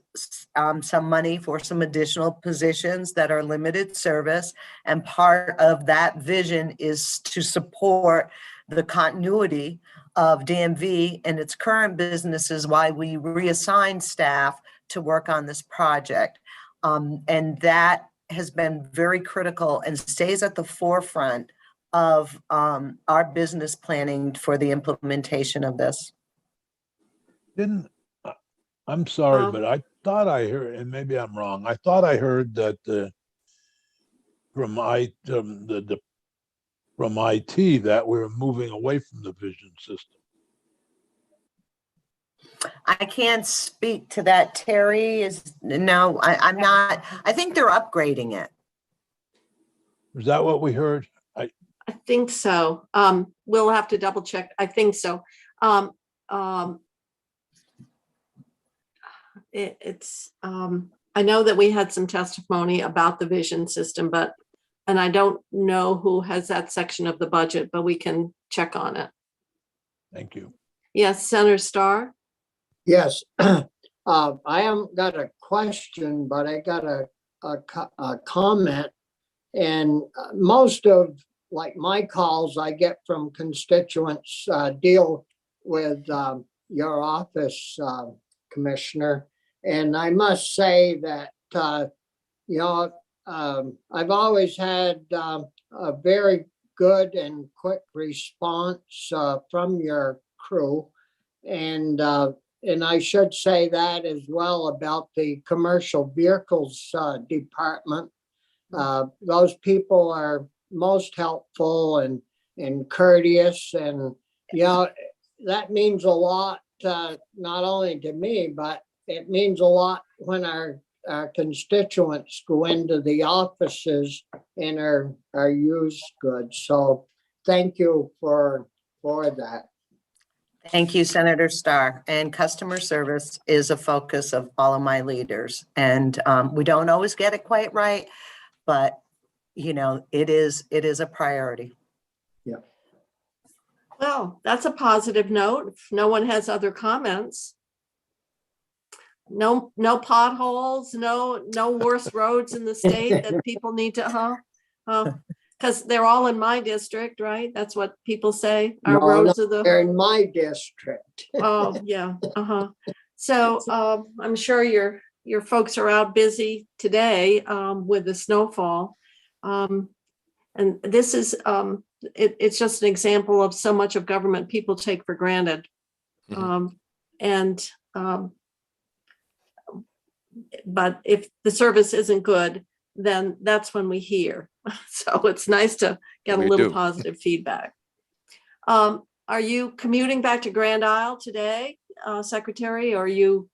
some money for some additional positions that are limited service. And part of that vision is to support the continuity of DMV and its current businesses while we reassign staff to work on this project. And that has been very critical and stays at the forefront of our business planning for the implementation of this. I'm sorry, but I thought I heard, and maybe I'm wrong, I thought I heard that from IT that we're moving away from the Vision system. I can't speak to that. Terry no, I'm not. I think they're upgrading it. Is that what we heard? I think so. We'll have to double check. I think so. I know that we had some testimony about the vision system, and I don't know who has that section of the budget, but we can check on it. Thank you. Yes, Senator Starr? Yes, I haven't got a question, but I got a comment. And most of like my calls I get from constituents deal with your office, Commissioner. And I must say that, I've always had a very good and quick response from your crew. And I should say that as well about the commercial vehicles department. Those people are most helpful and courteous, and that means a lot, not only to me, but it means a lot when our constituents go into the offices and are used goods. So thank you for that. Thank you, Senator Starr. And customer service is a focus of all of my leaders. And we don't always get it quite right, but it is a priority. Yeah. Well, that's a positive note. If no one has other comments. No potholes, no worse roads in the state that people need to, because they're all in my district, right? That's what people say. Our No, roads no, are the. they're in my district. Oh, yeah. So I'm sure your folks are out busy today with the snowfall. And this is it's just an example of so much of government people take for granted. But if the service isn't good, then that's when we hear. So it's nice to get a little positive feedback. Are you commuting back to Grand Isle today, Secretary, or are you?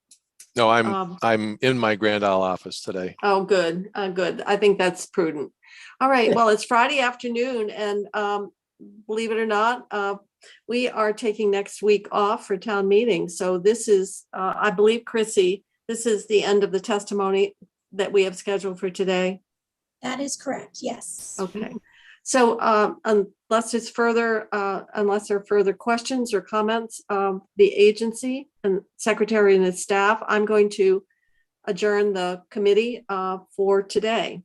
No, I'm in my Grand Isle office today. Oh, good, good. I think that's prudent. All right, well, it's Friday afternoon, and believe it or not, we are taking next week off for town meeting. So this is, I believe, Chrissy, this is the end of the testimony that we have scheduled for today. That is correct, yes. Okay, so unless there are further questions or comments, the agency and secretary and his staff, I'm going to adjourn the committee for today.